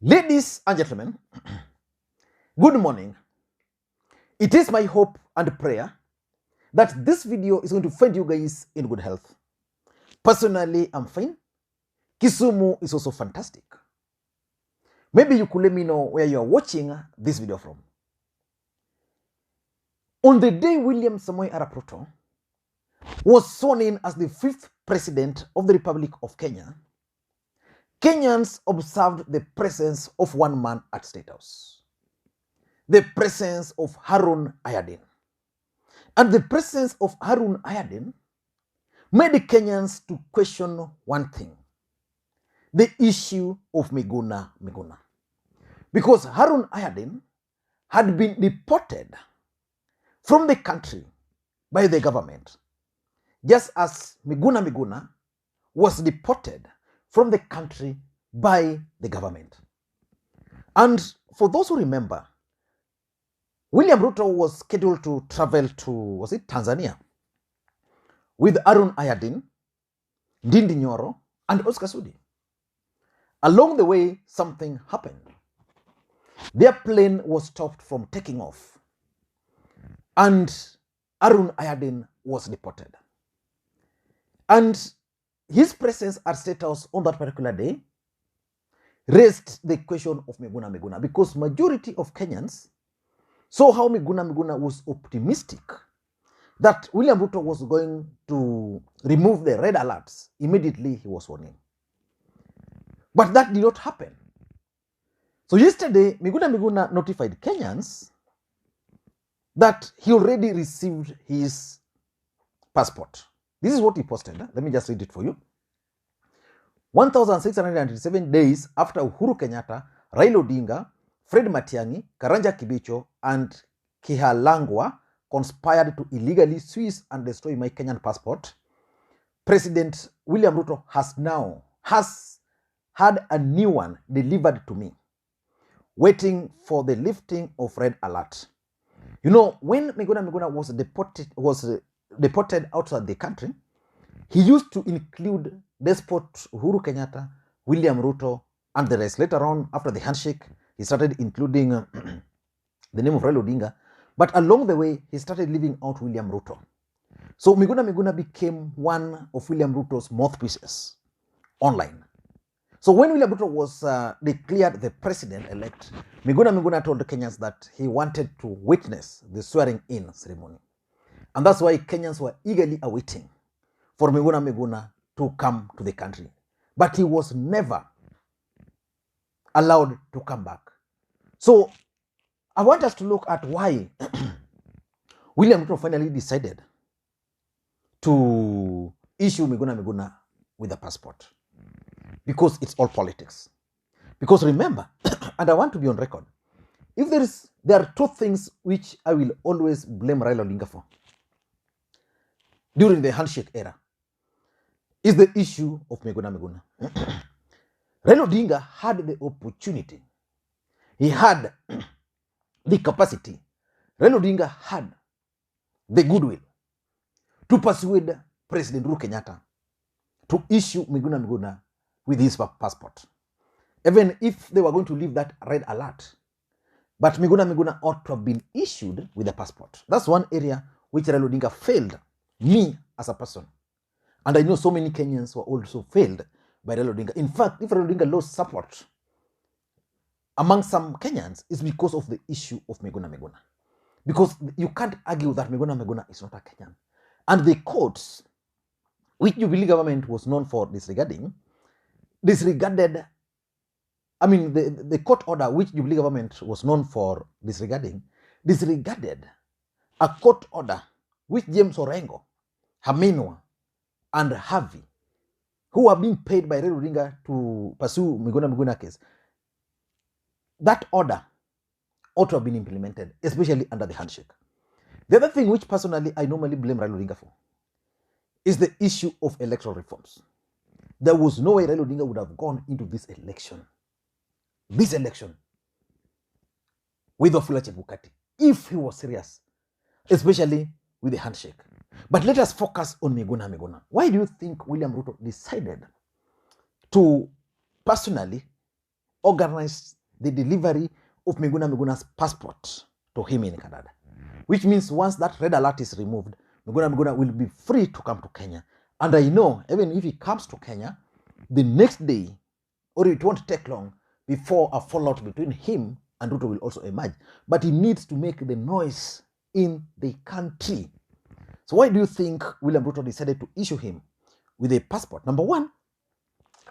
Ladies and gentlemen, good morning. It is my hope and prayer that this video is going to find you guys in good health. Personally, I'm fine. Kisumu is also fantastic. Maybe you could let me know where you are watching this video from. On the day William Samoei Arap Ruto was sworn in as the 5th president of the Republic of Kenya, Kenyans observed the presence of one man at State House. The presence of Harun Ayadin. And the presence of Harun Ayadin made the Kenyans to question one thing: the issue of Miguna Miguna. Because Harun Ayadin had been deported from the country by the government, just as Miguna Miguna was deported from the country by the government. And for those who remember, William Ruto was scheduled to travel to, Tanzania, with Harun Ayadin, Ndindi Nyoro, and Oscar Sudi. Along the way, something happened. Their plane was stopped from taking off, and Harun Ayadin was deported. And his presence at State House on that particular day raised the question of Miguna Miguna, because majority of Kenyans saw how Miguna Miguna was optimistic that William Ruto was going to remove the red alerts immediately he was sworn in. But that did not happen. So yesterday, Miguna Miguna notified Kenyans that he already received his passport. This is what he posted. Let me just read it for you. 1,697 days after Uhuru Kenyatta, Raila Odinga, Fred Matiang'i, Karanja Kibicho, and Kihalangwa conspired to illegally seize and destroy my Kenyan passport, President William Ruto has had a new one delivered to me, waiting for the lifting of red alert. You know, when Miguna Miguna was deported outside the country, he used to include despot Uhuru Kenyatta, William Ruto, and the rest. Later on, after the handshake, he started including the name of Raila Odinga. But along the way, he started leaving out William Ruto. So Miguna Miguna became one of William Ruto's mouthpieces online. So when William Ruto was declared the president-elect, Miguna Miguna told the Kenyans that he wanted to witness the swearing-in ceremony. And that's why Kenyans were eagerly awaiting for Miguna Miguna to come to the country. But he was never allowed to come back. So I want us to look at why William Ruto finally decided to issue Miguna Miguna with a passport. Because it's all politics. Because remember, and I want to be on record, if there are two things which I will always blame Raila Odinga for during the handshake era, is the issue of Miguna Miguna. Raila Odinga had the opportunity. He had the capacity. Raila Odinga had the goodwill to persuade President Uhuru Kenyatta to issue Miguna Miguna with his passport, even if they were going to leave that red alert. But Miguna Miguna ought to have been issued with a passport. That's one area which Raila Odinga failed me as a person. And I know so many Kenyans were also failed by Raila Odinga. In fact, if Raila Odinga lost support among some Kenyans, it's because of the issue of Miguna Miguna. Because you can't argue that Miguna Miguna is not a Kenyan. And the courts, which Jubilee government was known for disregarded, the court order which Jubilee government was known for disregarded a court order which James Orengo, Haminwa, and Harvey, who are being paid by Raila Odinga to pursue Miguna Miguna case. That order ought to have been implemented, especially under the handshake. The other thing which personally I normally blame Raila Odinga for is the issue of electoral reforms. There was no way Raila Odinga would have gone into this election with Wafula Chebukati if he was serious, especially with the handshake. But let us focus on Miguna Miguna. Why do you think William Ruto decided to personally organized the delivery of Miguna Miguna's passport to him in Canada, which means once that red alert is removed, Miguna Miguna will be free to come to Kenya. And I know even if he comes to Kenya, the next day, or it won't take long before a fallout between him and Ruto will also emerge. But he needs to make the noise in the country. So why do you think William Ruto decided to issue him with a passport? Number one,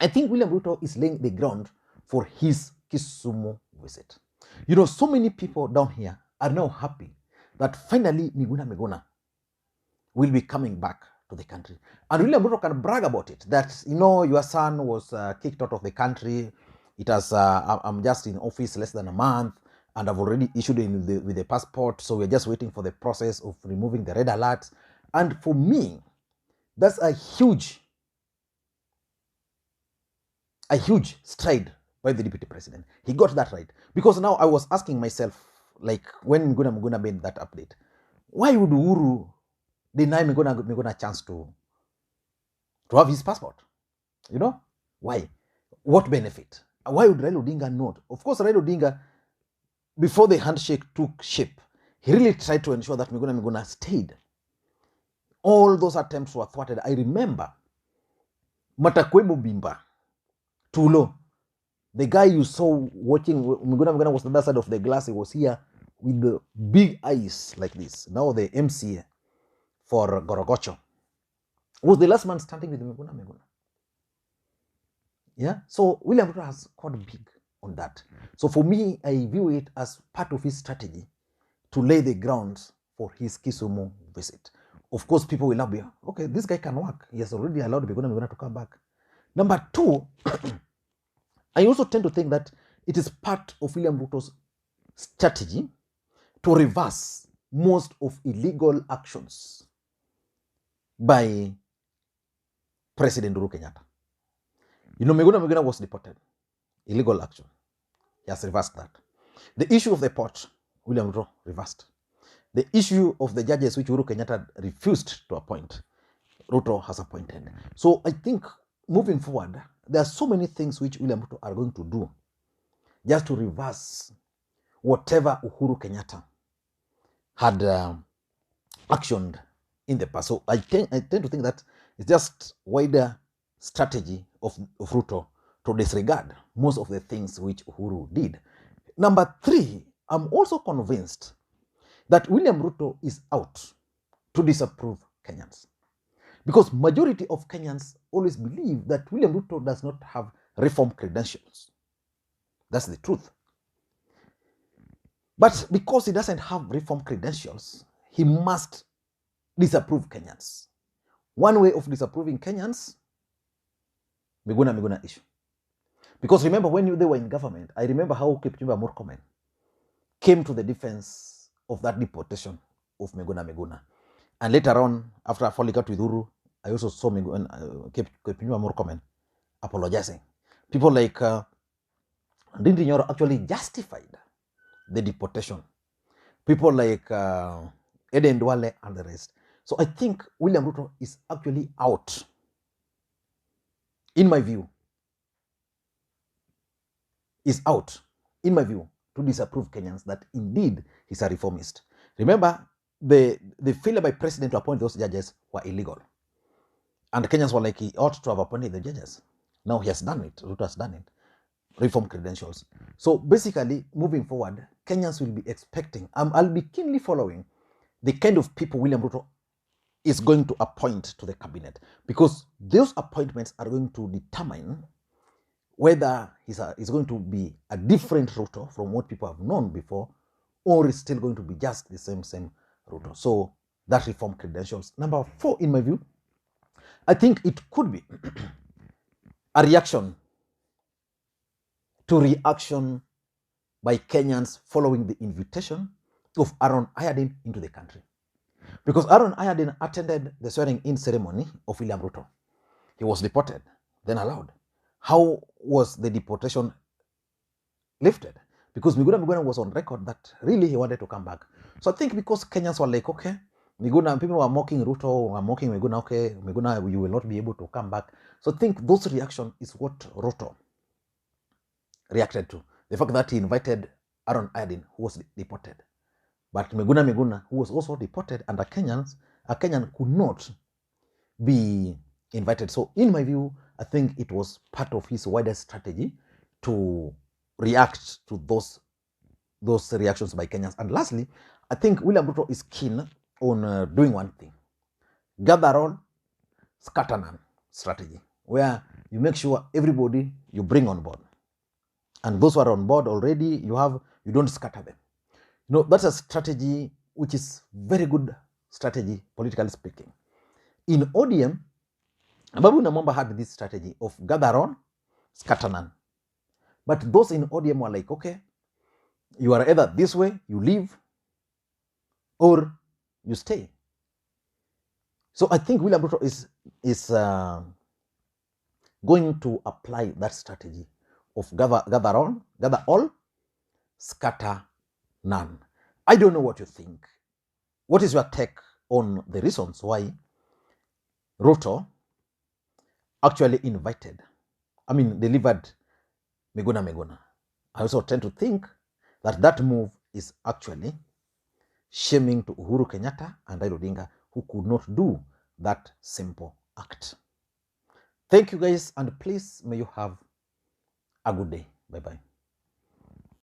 I think William Ruto is laying the ground for his Kisumu visit. You know, so many people down here are now happy that finally Miguna Miguna will be coming back to the country. And William Ruto can brag about it, that, you know, your son was kicked out of the country. It has, I'm just in office less than a month, and I've already issued him with the passport, so we're just waiting for the process of removing the red alerts. And for me, that's a huge stride by the deputy president. He got that right. Because now I was asking myself, like when Miguna Miguna made that update, why would Uhuru deny Miguna a chance to have his passport? You know? Why? What benefit? Why would Raila Odinga not? Of course, Raila Odinga, before the handshake took shape, he really tried to ensure that Miguna Miguna stayed. All those attempts were thwarted. I remember Matakwebo Bimba, Tulo, the guy you saw watching Miguna Miguna was on the other side of the glass. He was here with the big eyes like this. Now the MCA for Gorogocho was the last man standing with Miguna Miguna. Yeah, so William Ruto has scored big on that. So for me, I view it as part of his strategy to lay the grounds for his Kisumu visit. Of course, people will now be, okay, this guy can work. He has already allowed Miguna Miguna to come back. Number two, I also tend to think that it is part of William Ruto's strategy to reverse most of illegal actions by President Uhuru Kenyatta. You know, Miguna Miguna was deported. Illegal action. He has reversed that. The issue of the port, William Ruto reversed. The issue of the judges, which Uhuru Kenyatta refused to appoint, Ruto has appointed. So I think moving forward, there are so many things which William Ruto are going to do just to reverse whatever Uhuru Kenyatta had actioned in the past. So I tend to think that it's just wider strategy of Ruto to disregard most of the things which Uhuru did. Number three, I'm also convinced that William Ruto is out to disapprove Kenyans. Because majority of Kenyans always believe that William Ruto does not have reform credentials. That's the truth. But because he doesn't have reform credentials, he must disapprove Kenyans. One way of disapproving Kenyans, Miguna Miguna issue. Because remember, when they were in government, I remember how Kipchumba Murkomen came to the defense of that deportation of Miguna Miguna. And later on, after I falling out with Uhuru, I also saw Kipchumba Murkomen apologizing. People like Ndindi Nyoro actually justified the deportation. People like Eden Duale and the rest. So I think William Ruto is actually out, in my view, to disapprove Kenyans that indeed he's a reformist. Remember, the failure by president to appoint those judges were illegal. And the Kenyans were like, he ought to have appointed the judges. Now he has done it. Ruto has done it. Reform credentials. So basically, moving forward, Kenyans will be expecting, I'll be keenly following the kind of people William Ruto is going to appoint to the cabinet, because those appointments are going to determine whether he's going to be a different Ruto from what people have known before, or is still going to be just the same Ruto. So that reform credentials. Number four, in my view, I think it could be a reaction to reaction by Kenyans following the invitation of Aaron Ayadin into the country. Because Aaron Ayadin attended the swearing-in ceremony of William Ruto. He was deported, then allowed. How was the deportation lifted? Because Miguna Miguna was on record that really he wanted to come back. So I think because Kenyans were like, okay, Miguna, people were mocking Ruto, were mocking Miguna, okay, Miguna, you will not be able to come back. So I think those reaction is what Ruto reacted to. The fact that he invited Aaron Ayadin, who was deported. But Miguna Miguna, who was also deported, and a Kenyan could not be invited. So in my view, I think it was part of his wider strategy to react to those reactions by Kenyans. And lastly, I think William Ruto is keen on doing one thing: gather all, scatter none strategy, where you make sure everybody you bring on board, and those who are on board already, you don't scatter them. That's a strategy which is very good strategy, politically speaking. In ODM, Babu Namwamba had this strategy of gather on, scatter none. But those in ODM were like, okay, you are either this way, you leave, or you stay. So I think William Ruto is going to apply that strategy of gather all, scatter none. I don't know what you think. What is your take on the reasons why Ruto actually delivered Miguna Miguna? I also tend to think that move is actually shaming to Uhuru Kenyatta and Raila Odinga, who could not do that simple act. Thank you guys, and please may you have a good day. Bye-bye.